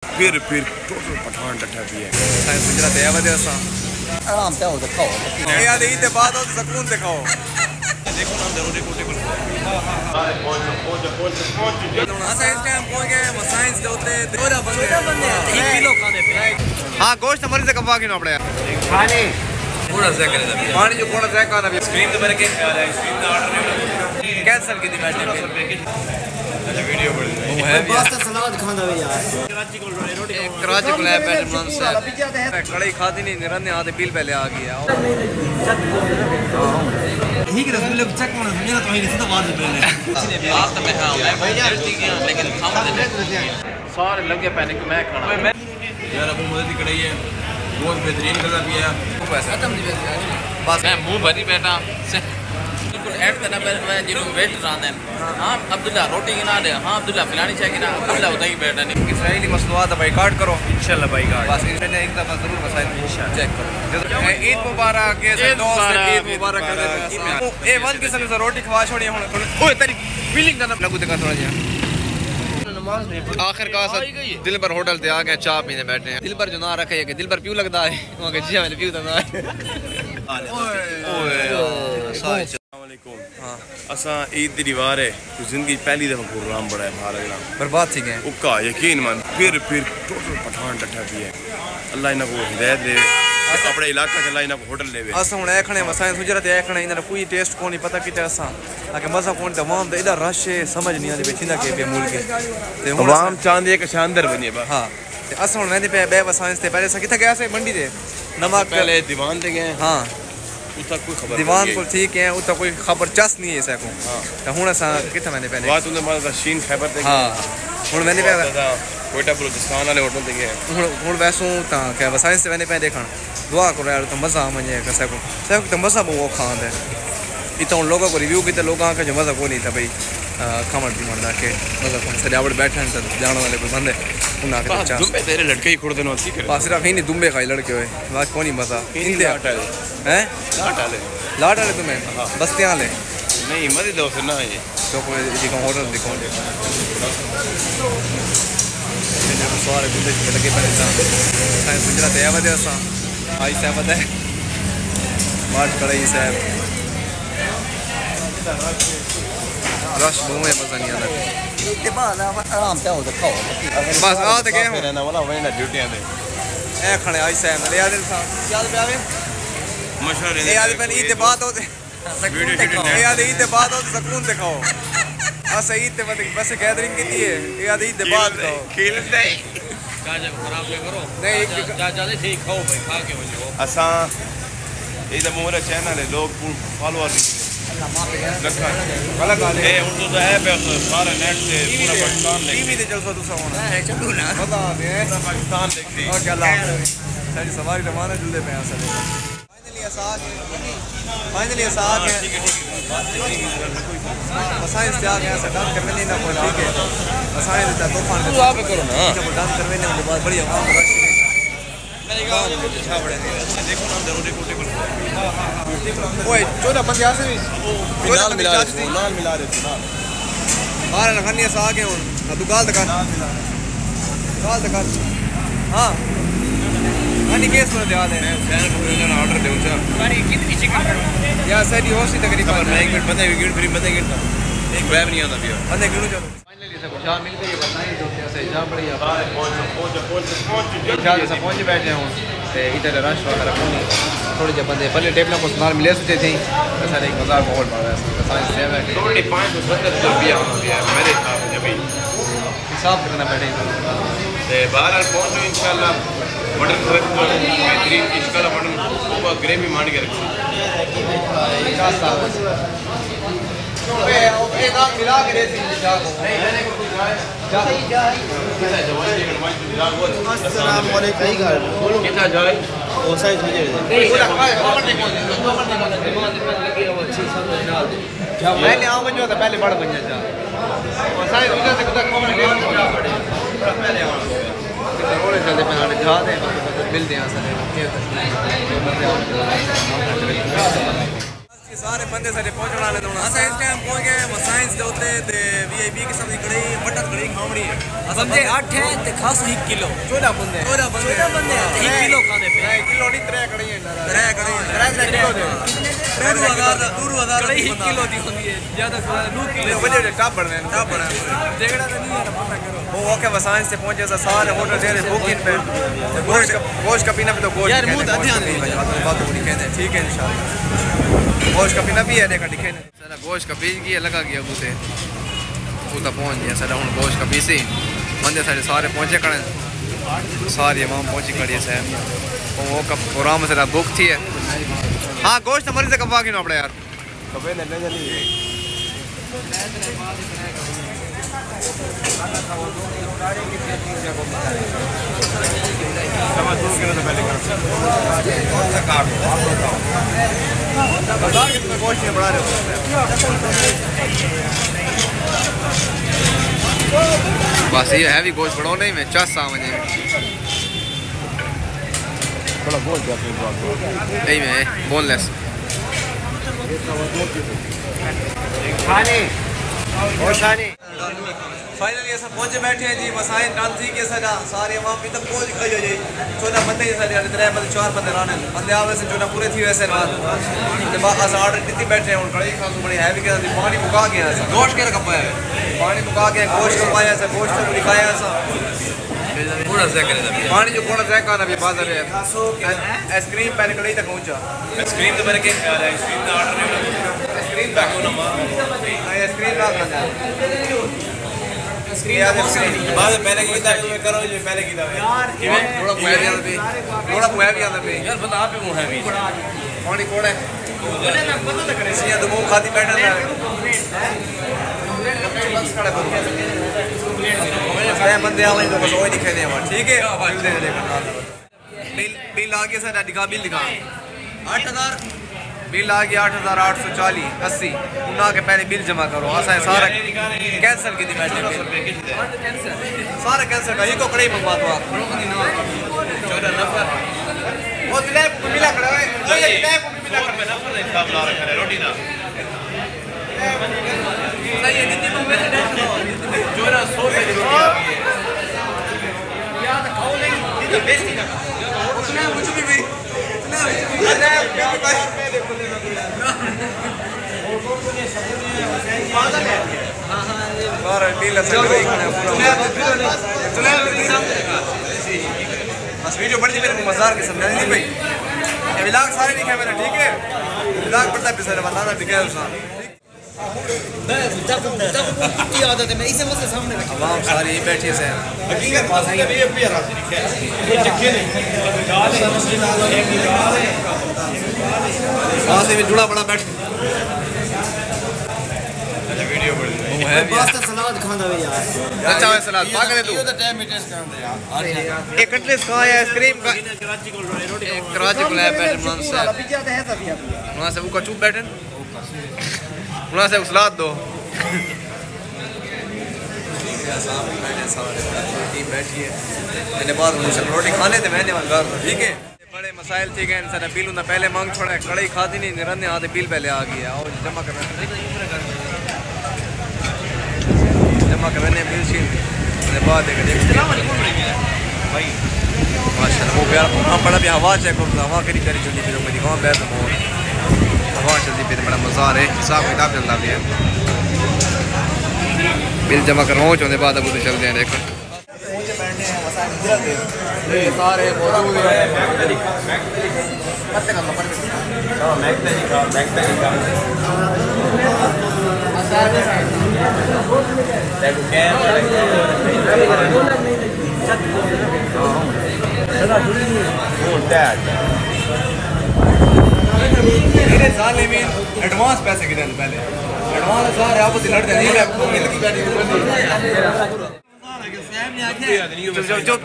फिर टोटल पठान डठा भी है। साइंस गुजरात है वजह से आराम से हो दिखाओ याद ईद के बाद हो सुकून दिखाओ। देखो ना जरूरी कोटे को असा इस टाइम पहुंच गए हम साइंस दे उते थोड़ा बंदे 1 किलो खाने पे। हां गोश्त मरी से कपा के ना पड़े खाने थोड़ा सा करे पानी जो कोना से खाना भी स्क्रीन तो मेरे के स्क्रीन का ऑर्डर नहीं कैंसिल की थी मैच अच्छा वीडियो बड़ी है पास्ता सलाद खाना है यार। कराची को ले बैठ मन से कड़ाई खाती नहीं निरन्ने आते बिल पहले आ गया ठीक है रसगुल्ले चक में समझना तो ही सीधा बाद में पहले आप तो मैं हां मैं जल्दी गया लेकिन खाम दे सारे लगे पैनिक मैं खाना यार अब मदद कड़ाई है बहुत बेहतरीन कलर भी है खत्म नहीं बस मैं मुंह भरी बैठा बिल्कुल ऐड करना पहले मैं जिन्हों वेट रहने हां अब्दुल्ला रोटी गिना दे हां अब्दुल्ला फलानी चाय गिना अब्दुल्ला उधर ही बैठा नहीं इसराइली मसलूआत भाई काट करो इंशाल्लाह भाई काट बस इसने एक दफा जरूर मसाइल इंशाल्लाह चेक करो ईद मुबारक के दोस्त ईद मुबारक कर ए वन किस्म से रोटी खवा छोड़ी हुन ओए तेरी फीलिंग ना लगू देखा थोड़ा जिया आखिर का दिल पर होटल ते आ गए चाय पीने बैठे हैं दिल पर जो ना रखे कि दिल पर क्यों लगता है वहां के जिया में क्यों ना है ओए हाँ असा ईद दी दीवार है तो जिंदगी पहली दफा प्रोग्राम बड़ा है बाहर अगला बर्बाद थी गए उक्का यकीन मान फिर टोटल पठान डठा भी है अल्लाह इन्हें को हिदायत दे अपने इलाका चला इन्हें को होटल लेवे अस हुन एखणे वसाए गुजरात एखणे इनर कोई टेस्ट कोनी पता किते असा आके मजा कोन तमाम द इधर रश है समझ नहीं आती बेचिंदा के पे मुल्क ते आवाम चांदी एक शानदार बनी बा हां ते अस हुन वेंदे पे बे वसाए से पहले किथे गया से मंडी दे नमक पहले दीवान ते गए हां उता कोई खबर दीवान को ठीक है उता कोई खबर चस नहीं है सको हां ते हुन असा किथे वेंदे पहले बात उन मां शीन खैबर ते हां हुन वेंदे पे कोयटा बलूचिस्तान वाले होटल ते गए हुन वैसो ता के वसाए से वेंदे पे देखण दुआ करो यार तो मजा मने कसको सब तो मजा वो खांदे इतना उन लोगों को रिव्यू किते लोगों का जो मजा को नहीं था भाई खामण पीमण दा के मजा को सजावट बैठन तो जाने वाले कोई बंदे उना के चाह दुम्बे तेरे लड़के ही खुड़ देनो ठीक है पास सिर्फ ही नहीं दुम्बे खाई लड़के होए बात कोनी मजा इंदे आटा हैं लाट वाले तुम्हें बस्तियां ले नहीं मरी दो फिर ना ये तो कोई दिखो होटल दिखो सारे गुंडे लगे पड़े साइंस गुजरात है वजह से आई साहब है मार्च कड़ाई साहब रश बहुत है मजा नहीं आता ते बाद आराम से हो दिखाओ बस आ तो गए हो रहना वाला वेंडा ड्यूटियां दे ए खड़े आई साहब ले याद याद पे आवे मशहूर ए याद पे ईद के बाद होते वीडियो ए याद ईद के बाद होते सुकून दिखाओ आ ईद ते बस गैदरिंग की थी ए याद ईद के बाद खाओ खेल दे चाचा खराब ले करो नहीं चाचा ले ठीक खाओ भाई खा के वजो असा ये तो मोरा चैनल है लोग फॉलोअर गलत वाले ए उर्दू तो है पे सारे नेट से पूरा पाकिस्तान देख टीवी ते चलसो तुसा होना है चलो ना पता है पाकिस्तान देखती और क्या लाभ सारी सवारी रवाना जुलदे पे असल फाइनली असा आ गए मसाइल से आ गए सडन करने नहीं ना कोई ठीक है मसाइल देता तूफान तू आप करो ना जब डन करने ने बहुत बढ़िया काम रश मेरी गांव में अच्छा बड़े देखो ना जरूरी कोटे को ओए 14 बंदे आसे भी नाल मिला रहे ना बाहर लखनी असा आ गए हुन तू गाल तक हां अनि केस में दे दे फैन को ना ऑर्डर देऊ चा अरे कितनी चिकन या सही हो सी तकरीबन मैं 1 मिनट पता है विकेट फ्री पता है कितना एक वेब नहीं आता भैया बंदे गिनो चलो फाइनली सब कुछ मिल गई बताइए जो कैसे जा बढ़िया पहुंच चाल से पहुंच बैठे हूं ते इधर रश वगैरह कोनी थोड़े जे बंदे पहले टेबल को सुनार मिले सुते थे ऐसा एक मजाक माहौल बन रहा है साइंस सेव है 570 रुपया हो गया मेरे हिसाब से भाई हिसाब करना पड़ेगा ते बाहर पहुंचो इंशाल्लाह मटन बेहतरीन इसका मटन वो ग्रेवी मार के रखी 50 साल ओए नाम मिला के दे सी जा को अस्सलाम वालेकुम कितना जाए वो साइज हो जाए पहले आओ बन जाता पहले बड़ बन जाता और साइज उधर से कुछ कम ले पहले आओ रोले चलते पे आने जा दे मिलते हैं असल सारे बंदे सारे पहुंचने वाले थे अस इस टाइम पहुंच गए साइंस के उत्ते ते वीआईपी किस्म दी कढ़ाई बटन कढ़ाई खावणी है बंदे 8 हैं ते खास 1 किलो 14 बंदे 1 किलो खाने पे 1 किलो नहीं 3 कढ़ाई 3 किलो दे 2000 1 किलो दी होंदी है ज्यादा 2 किलो बजे टॉप बढ़ने देखड़ा तो नहीं है पता करो वो ओके साइंस से पहुंचे सारे होटल दे बुकिंग पे गोश्त का पीना भी तो गोश्त यार मुंह ध्यान नहीं बात पूरी कहते हैं ठीक है इंशाल्लाह गोश्त का पीना भी है देखा दिखे सारा गोश्त का पीस गया लगा गया बूते बूता पहुंच गया सारा हूँ गोश्त का पीसी बंदे सारे सारे पहुंचे खड़े सारी आवाम पहुंची खड़ी है सैम वो कब प्रोग्राम से बुक थी है हाँ गोश्त हमारी से कब आगे ना पड़े यार कभी ले जल्दी बढ़ा रहे हो बस ये हैवी गोश्त बढ़ो नहीं मैं 4 मुझे थोड़ा गोश्त नहीं मैं बोनलेस फाइनली ऐसा पहुंचे बैठे हैं जी मसाइन डन थी के सजा सारे वहां पे तक पहुंच गए जी 14 बंदे ही सारे 3 बंदे 4 बंदे रहने बंदे आवे से 14 पूरे थी वैसे रात के बाद अस ऑर्डर कितनी बैठे हैं उन कड़ी खास बड़ी हैवी के पानी मुका गया ऐसा गोश्त के कपाया है पानी मुका के गोश्त कपाया ऐसा गोश्त को दिखाया ऐसा थोड़ा ज़्यादा करे पानी जो थोड़ा ज़्यादा ना भी बाजार है आइसक्रीम पहले कड़ी तक पहुंचा आइसक्रीम तो मेरे के आइसक्रीम का ऑर्डर नहीं आइसक्रीम बैक होना मां आइसक्रीम ना खाना बाद पहले की किताब में करो ये पहले किताब यार थोड़ा पुआ भी आंदा पे यार बता आप मुंह है भी पानी कोड़ा है बोले ना पता तो करे सिया तो मुंह खाती बैठा था बस खड़ा करो मैं बंदे आवे तो बस वही दिखे दे ठीक है बिल आ गया सर दिखा बिल दिखा 8000 बिल आ गया 8840 80 उन्ना के पहले बिल जमा करो असा सारा कैंसिल की बैठे सारा कैंसिल का इको कड़े मंगवा दो आप 14 नफर वो दिले मिला खड़ा है ये दिले मिला खड़ा नफर का हिसाब ला रखा है रोटी ना नहीं ये कितने में वेट जो ना 100 पे रोटी आ गई है यार खाओ नहीं ये तो बेइज्जती ना उसने कुछ भी अरे क्या कर पागल है हां हां और डील से बस वीडियो बड़ी मेरे को मजार के समझा नहीं भाई ये व्लॉग सारे दिखे मैंने ठीक है व्लॉग पड़ता है सर बताना दिखे उसने की आदत है मैं इसे मसले सामने रखी आवाम सारी बैठी है हकीकत पास है ये भी राजी लिखे ये चक्के नहीं वहां से भी जुड़ा बड़ा बैठ वीडियो बड़ी है पास्ता सलाद खाना है यार अच्छा है सलाद पागल है तू ये तो टाइम टेस्ट करना यार ये कटलेस का है आइसक्रीम का कराची को रोटी कराची को है बैठ मन से अभी ज्यादा है सब यार वहां से वो का चुप बैठन वहां से सलाद दो टीम बैठी है मैंने बाद रोटी खाने थे मैंने घर ठीक है बड़े मसाइल थी गए सर बिल उन्हें पहले मांग छोड़ा कड़ाई खाती नहीं निरन्ने आते बिल पहले आ गया और जमा करने बिल शीट बाद भाई माशाल्लाह वो प्यार बड़ा भी हवा चेक करो हवा करी करी चलती थी मेरी गाँव बैठ हवा चलती थी बड़ा मज़ा आ रहा है हिसाब किताब चलता भी है बिल जमा करवाओ चाहते बाद अब तो चलते हैं देखो सारे मौजूद हैं एडवांस पैसे कितने पहले एडवांस सारे आपस लड़ते नहीं चुप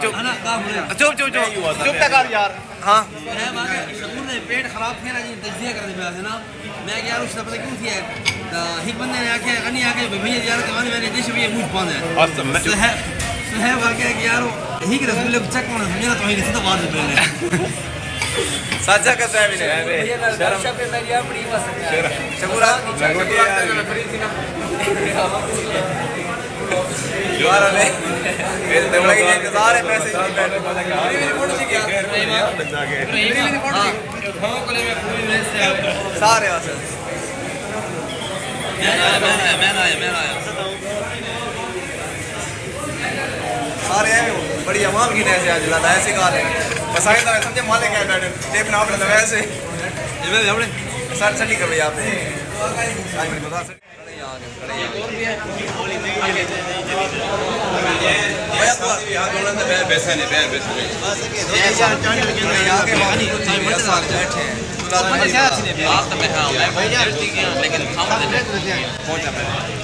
तक यार हाँ पेट खराब थे ना जी तजिया कर दिया है ना मैं यार उसने पता क्यों थी एक बंदे ने आके गनी आके भैया यार कमाने मैंने देश भी मुझ पाना है वाकई कि यार ही के रसगुल्ले चक में समझना तो ही सीधा बात पहले साजा कैसा है विनय शर्म पे मेरी अपनी पसंद है शकुरा यार ने मेरे तो भाई इंतजार है पैसे की बैठे मेरी फोटो सी क्या मेरी फोटो सारे आसे मैं आया सारे आए बड़ी अवाम की नैसे आज लादा ऐसे गाल है पसाइंदा समझे माले क्या बैठे टेप नाप लेता वैसे इसमें हमने सर सटी कर लिया आपने आज मेरी बता सर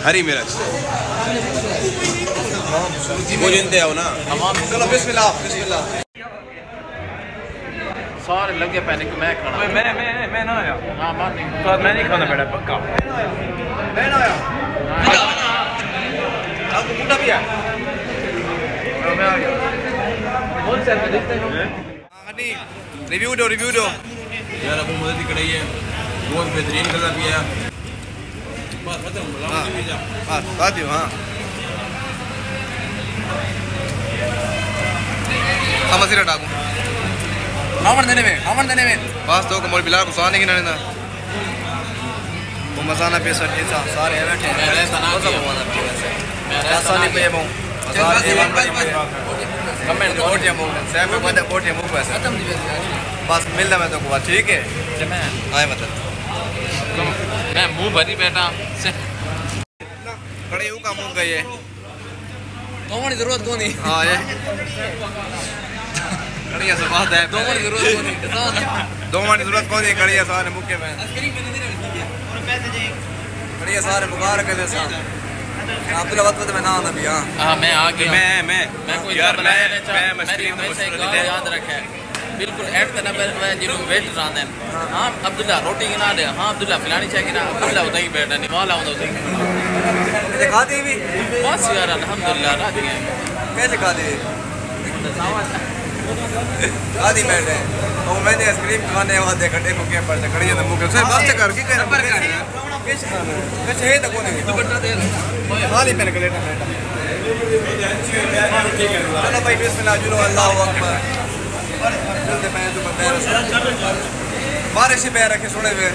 हरी मिर्च मुझे आओ ना चलो बिस्मिल्लाह बिस्मिल्लाह सारे लगे पैने कि मैं खाना मैं ना आया हाँ मान नहीं तो मैं नहीं खाना बेटा पक्का मैं ना आया आपको मुंडा भी है मैं आ गया कौन सा है देखते हो हनी रिव्यू दो यार अबू मदद की कढ़ाई है बहुत बेहतरीन कलर भी है बस खत्म लाओ भी जा बस बात ही हां हम सिरा डाकू हमन देने में बस तो कमल बिला को साने की ना ना वो मसाना पे सर के सारे बैठे हैं मेरे तना सब वाला मेरा साने पे वो कमेंट कोट या मुंह से पे बंद कोट या मुंह वैसे खत्म नहीं बस मिलना मैं तो को ठीक है मैं आए मतलब मैं मुंह भरी बैठा कड़े यू का मुंह गए दोमन जरूरत को नहीं हां ये कड़िया से बात है दोमन जरूरत को नहीं दोमन की जरूरत कौन है कड़िया सारे मुक्के में कड़िया सारे मुबारक है जैसा अब्दुल्ला वक्त में ना आना भी हां मैं आ गया मैं कोई यार मैं याद रखे बिल्कुल एट तना मैं जिन वेट रांदे हां अब्दुल्ला रोटी गिना दे हां अब्दुल्ला फिलानी चाय गिना अब्दुल्ला उधर ही बैठा नहीं वाला उधर दिखाती भी बस यार अल्हम्दुलिल्लाह राजी है कैसे खाती आधी बैठे और मैंने आइसक्रीम खाने वाले खट्टे मुके पर कड़िया तो मुके से बस कर के कर कैसे है तो कोने दुपट्टा दे खाली पहन के लेटा बैठा चलो भाई बिस्मिल्लाह जुलो अल्लाहु अकबर जल्दी मैं तो पैर बारिश पैर रखे सोने पे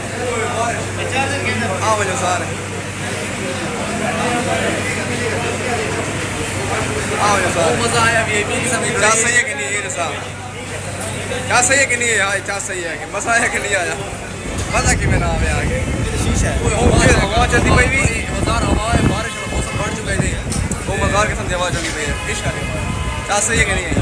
आओ जो सारे आओ जो सारे मजा आया वीआईपी के साथ क्या सही है कि नहीं ये जैसा क्या सही है कि नहीं है क्या सही है कि मजा आया कि नहीं आया मजा कि मैं ना आवे आगे शीशा है हवा चलती पई भी मजार हवा है बारिश का मौसम बढ़ चुका है वो मजार के साथ हवा चली पई है इश्क है क्या सही है कि नहीं है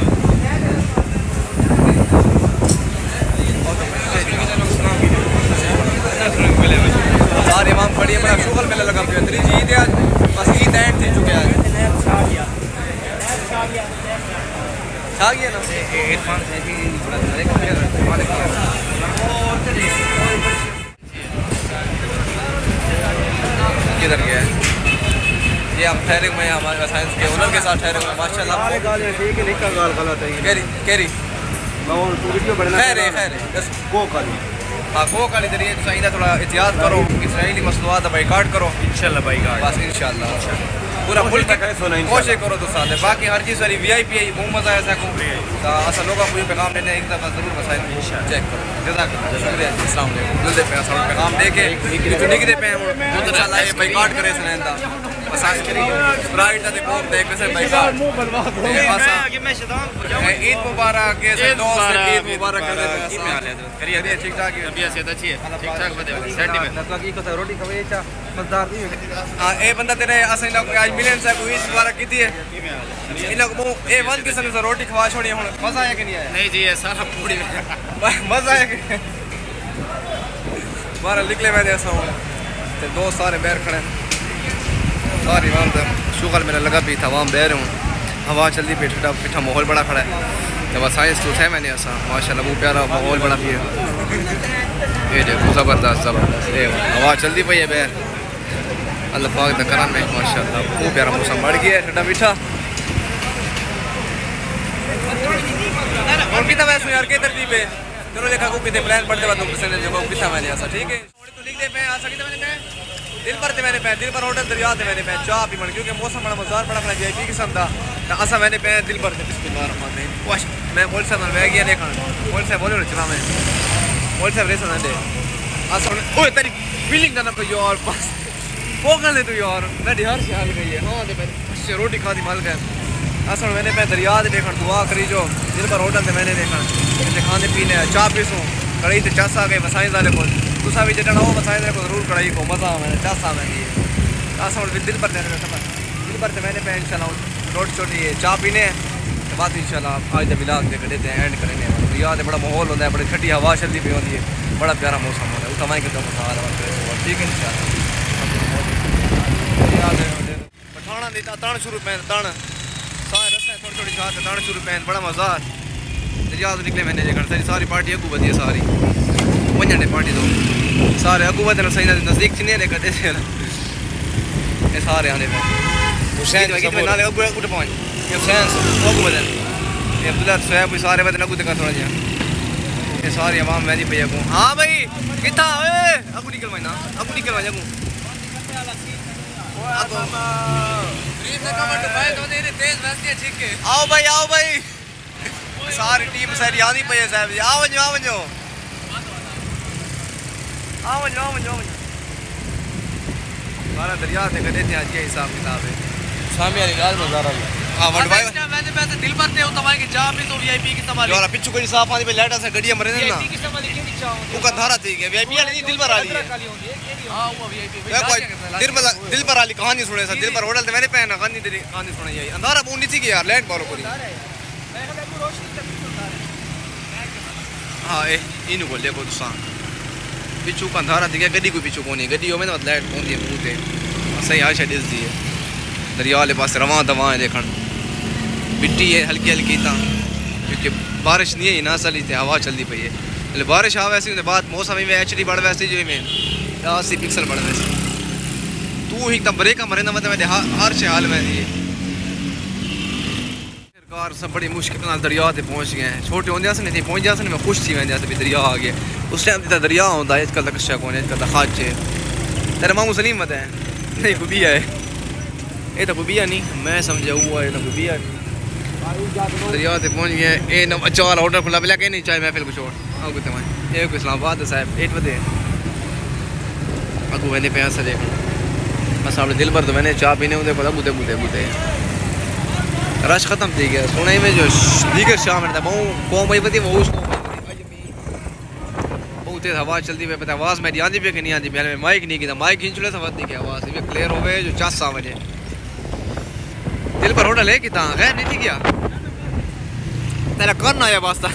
सारे इमाम खड़ी है बड़ा शुगर मेला लगा पिया तेरी ईद है बस ईद एंड थी चुके आज छा गया ना इरफान से भी बड़ा किधर गया ये हम ठहरे हुए हैं हमारे साइंस के ओनर के साथ ठहरे हुए हैं माशाल्लाह ठीक है निका गाल गलत है कैरी वीडियो बढ़ना खैर बस को काली हाँ को काली तरीके तो सही थोड़ा एहतियात करो इसराइली मसलूआत बाइकाट करो इंशाल्लाह बाइकाट बस इंशाल्लाह पूरा मुल्क कोशिश करो तो साथ है बाकी हर चीज़ सारी वीआईपी है मुंह मजा ऐसा को तो असल लोगों को पैगाम देने एक दफ़ा जरूर मसाइल चेक करो जज़ाकल्लाह शुक्रिया अस्सलाम वालेकुम मिलते पे असल पैगाम दे के तो निकले पे हम इंशाल्लाह ये बाइकाट करे सनेंदा मसाइल करी स्प्राइट दे कोक दे कैसे बाइकाट मैं शैतान ईद मुबारक के दोस्त ईद मुबारक कर दे करिए ठीक ठाक तबीयत सेहत अच्छी है ठीक ठाक बदे सेट में तो की को रोटी खवे चा मजदार नहीं हां ए बंदा तेरे असली लोग आज मिलन से कोई ईद मुबारक की है इन लोग वो ए वन किस्म से रोटी खवा छोड़ी हुन मजा आया कि नहीं आया नहीं जी ये सारा पूरी मजा आया कि बाहर निकले मैं ऐसा हूं ते दो सारे बैर खड़े सारी वहां पे शुगर मेरा लगा भी था वहां बैर हूं हवा चलती बैठा पिठा माहौल बड़ा खड़ा है जब साइंस तो है मैंने ऐसा माशाल्लाह वो प्यारा माहौल बड़ा भी है ये देखो ज़बरदस्त ये हवा चलती पई है बैर अल्लाह पाक दा करम है माशाल्लाह वो प्यारा मौसम बढ़ गया है ठंडा मीठा और कितना वैसे यार के तरतीब है चलो देखा को कितने प्लान पड़ते बाद तुम पसंद देखो कितना मैंने ऐसा ठीक है तो लिख दे पे आ सकते मैंने पे दिल पर मैंने पे दिल पर होटल दरिया थे मैंने पे चाह पी मन क्योंकि मौसम बड़ा मजेदार बड़ा अपना वीआईपी किस्म था तो असा मैंने पे दिल पर बिस्मिल्लाह रहमान रहीम वाश मैं बोल सा मैं गया देखा बोल सा बोलो चला मैं बोल सा रेस ना दे असा ओए तेरी फीलिंग ना कोई और पास पोगल ले तू यार मैं यार से हाल गई है हां दे मैं रोटी खा दी माल गया असल मैंने पे दरिया देखन दुआ करी जो दिल पर होटल से मैंने देखन खाने पीने चाह पीसूं कढ़ाई तो चस आ गए मसाई वाले को तुसा भी जटना हो मसाई वाले को जरूर कढ़ाई को मजा मैंने चस आ मैं असल दिल पर देने सफर दिल पर मैंने पे इंशाल्लाह रोटी छोटी चाह पीने के बाद इंशाल्लाह आज मिलाद के कड़े एंड करेंगे दरिया से बड़ा माहौल होता है बड़ी ठंडी हवा चलती पी होती है बड़ा प्यारा मौसम होता है उठा के मसा ठीक है इंशाल्लाह पठाना देता तण शुरू पे तण सारे रस्ते थोड़ी थोड़ी छात तण शुरू पे बड़ा मजा दरिया तो निकले मैंने देखा सारी पार्टी अगू बदी है सारी वंजने पार्टी तो सारे अगू बदन सही नजदीक चीने ने कटे थे ये सारे आने पे हुसैन भाई नाले अगू उठ पहुंच ये हुसैन अगू बदन ये अब्दुल्ला सोया कोई सारे बदन अगू देखा थोड़ा जा ये सारी आवाम मैंने पे अगू हां भाई किथा ओए अगू निकल भाई ना अगू निकल भाई अगू आओ भाई सारी टीम सारी याद ही पे साहब आओ हमारा दरिया से कदे थे आज के हिसाब किताब है सामने वाली गाल मजारा हां वन भाई मैंने पैसे दिल पर थे तमाई की चाह भी तो वीआईपी की संभाली यार पिछु कोई साफ आदमी पे लेटा से गड़िया मरे ना वीआईपी की संभाली के नहीं चाहो वो का धारा थी के वीआईपी वाली दिल पर वाली है हां वो वीआईपी दिल पर वाली कहानी सुने सा दिल पर होटल मैंने पे ना कहानी सुनाई है अंधारा बूंदी थी कि यार लैंड फॉलो करी हां इनु को देखो तुसा पिछु का अंधारा थी गड्डी कोई पिछु कोनी गड्डी में मतलब लाइट पहुंची है मुंह ते सही आशा दिस दी है दरिया वाले पास रवा दवा है देखन मिट्टी है हल्की हल्की ता क्योंकि बारिश नहीं है ना चली थी हवा चलती पई है એટલે बारिश आवे ऐसी बाद मौसम में एचडी बढ़ वैसे जो में 80 पिक्सल बढ़ वैसे तू ही तब ब्रेक मरे ना मतलब हर से हाल में दी सरकार सब बड़ी मुश्किल नाल दरिया ते पहुंच गए हैं छोटे होंदे से नहीं पहुंच जासे मैं खुश थी वेंदे से भी दरिया आ गया उस टाइम ते दरिया होंदा आजकल तक शक होने आजकल तक खाज है तेरे मामू सलीम मत है नहीं बुबिया है ये तो बुबिया नहीं मैं समझा हुआ है तो बुबिया दरिया से पहुंच गए ए न चार होटल खुला मिला के नहीं चाय महफिल कुछ और आगू ते मैं ये को इस्लामाबाद साहब 8 बजे आगू मैंने पे से देख बस आप दिल भर तो मैंने चाय पीने उधर पता बुते रश खत्म थी गया सोने में जो दीगर शाम में था वो कौन भाई पति वो उसको बहुत तेज हवा चलती है पता आवाज़ मेरी आती भी कि नहीं आती मैंने माइक नहीं किया माइक खींच ले सब की आवाज़ ये क्लियर हो गए जो 4 बजे दिल पर होटल है कितना है नहीं थी क्या तेरा कौन आया वास्ता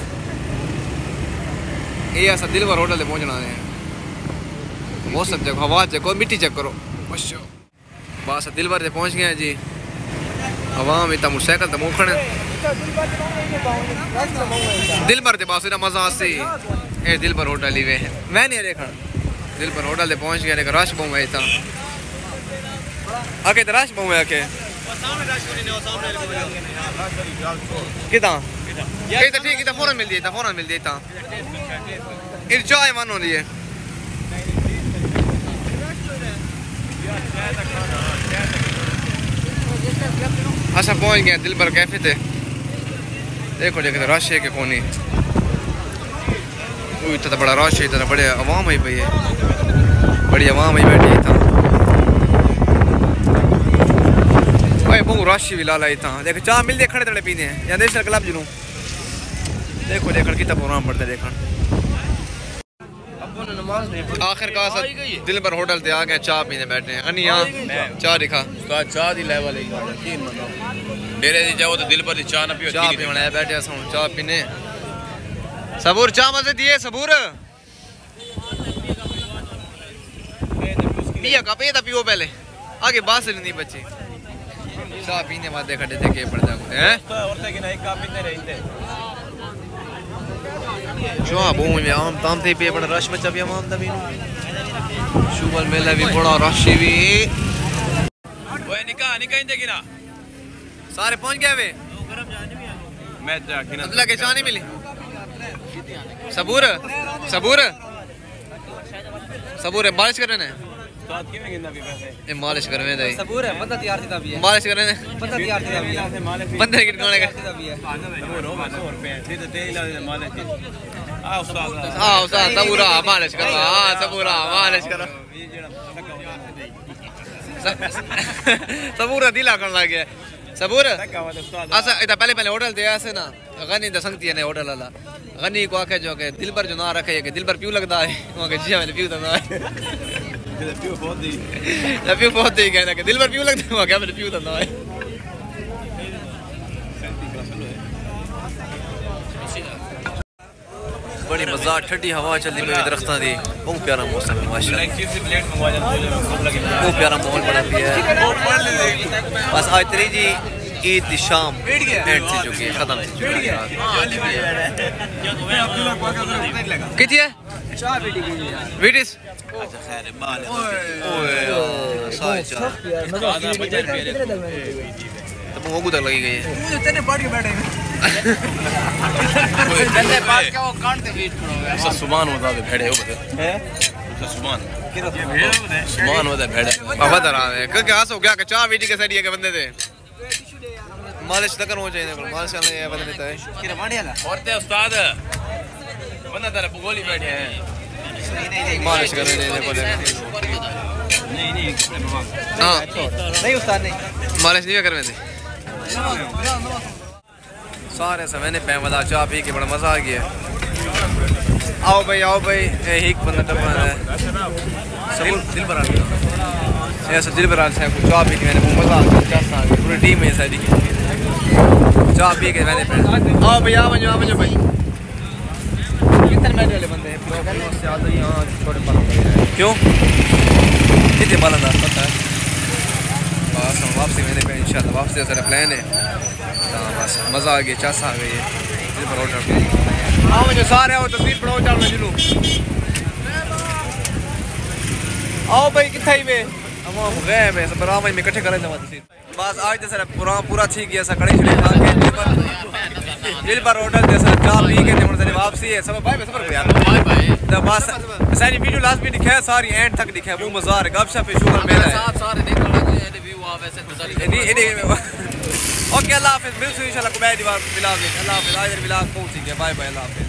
ये ऐसा दिल पर होटल पहुंचना है मौसम चेक हवा चेक और मिट्टी चेक करो बस दिल भर से पहुंच गए जी आवाम इतना मोटरसाइकिल तो मोखण दिल भर से बस इतना मजा आसी ए दिल पर होटल ही वे मैं नहीं देखा दिल पर होटल से पहुंच गया लेकिन रश बहु है इतना आके तो रश बहु है आके कितना ये तो ठीक है फौरन मिल देता इन चाय मन होती है अच्छा पहुंच गए दिल पर कैफे थे देखो रश है कि कौन इतना बड़ा रश है इतना बड़े आवाम ही पई है बड़ी आवाम ही बैठी था भाई बहुत रश भी लाला था देखो चाह मिल खड़े तड़े पीने हैं या नेशनल क्लब जुनू देखो कितना प्रोग्राम पड़ता है देखो आखिरकार दिल पर होटल ते आ गए चाह पीने बैठे हैं अनिया चाह दिखा चाह दी लेवल है यकीन मनो डेरे से जाओ तो दिल पर चाह ना पियो चाह पीने बैठे हैं चाह पीने सबूर चाह मजे दिए सबूर पिया का पिया पियो पहले आगे बात से नहीं बच्चे चाह पीने बाद देखा देते के पड़ता हैं औरते की नहीं का पीते रहते चाह बहु में आम ताम थे पे बड़ा रश में चबिया माम दबी शुगर मेला भी बड़ा रश भी ओए निकाह इंदे गिना सारे पहुंच गए वे मैं जा गिना अब्दुल्ला के चाह नहीं मिली सबूर सबूर सबूर मालिश कर रहे हैं ये मालिश कर रहे हैं सबूर है बंदा तैयार थी भी है मालिश कर रहे हैं बंदा तैयार थी भी है बंदे की कौन है हां उस्ताद सबूरा मालिश करो हां सबूरा मालिश करो सबूरा दिला करने लग गया सबूर अच्छा इधर पहले पहले होटल दिया ऐसे ना गनी दसंगती है ने होटल वाला गनी को आके जो के दिल पर जो ना रखे कि दिल पर क्यों लगता है वहां के जी मैंने क्यों करना है प्यू बहुत दी कहना कि दिल पर क्यों लगता है वहां क्या मैंने क्यों करना है बड़ी मज़ा ठंडी हवा चलती हुई दरख्तां दी बहुत प्यारा मौसम है माशाल्लाह बहुत प्यारा माहौल बना दिया है बस आज तेरी जी ईद की शाम एंड से चुकी है खत्म से चुकी है कितनी है चाय बेटी की वीडिस अच्छा खैर माल ओए साई चाय तो वो तक लगी गई है तेरे पढ़ के बैठे गंदे पास का वो काट दे बीच में ऐसा सुभान होता है भेड़े हो बता हैं सुभान सुभान होता है भेड़े बाबा दरा है क्योंकि आसो क्या कि चाय वीडी के सरिए के बंदे थे मालिश तक हो चाहिए मालिश करने ये बंदे देता है किरा मांडी वाला और ते उस्ताद बंदा तेरा भगोली बैठे हैं मालिश करने देने को नहीं हां नहीं उस्ताद नहीं मालिश नहीं करने दे सारे समय ने पैं वाला चाय पी के बड़ा मजा आ गया आओ भाई एक बंदा टपा है दिल पर आ गया ऐसा दिल पर से कुछ चाय पी के मैंने मजा आ गया पूरी टीम है सारी चाय पी के मैंने आओ भाई आओ भाई कितने मैच वाले बंदे हैं से आते यहां छोटे पालन क्यों कितने पालन था पता है बस हम वापसी मैंने पे इंशाल्लाह वापसी सारा प्लान है हां बस मजा आ गया चासा आ गई है दिल पर होटल आओ मुझे सारे आओ तस्वीर पड़ो चल में जुलू आओ भाई किथे ही वे हम गए में सब राम में इकट्ठे करे दवा तस्वीर बस आज तो सर पूरा ठीक गया सा कड़ी छड़े खा के दिल पर होटल जैसा चाय पी के निमन से वापसी है सब भाई सफर को यार बाय बाय तो बस सारी वीडियो लास्ट में दिखाया सारी एंड तक दिखाया वो मजा आ रहा गपशप पे शुगर मेरा है साथ सारे देख लगे ये व्यू आ वैसे गुजारिश ओके अल्लाह हाफिज मिलते हैं इंशाल्लाह को बैठ दीवार मिला के अल्लाह हाफिज आज मिला पहुंच गए बाय बाय अल्लाह हाफिज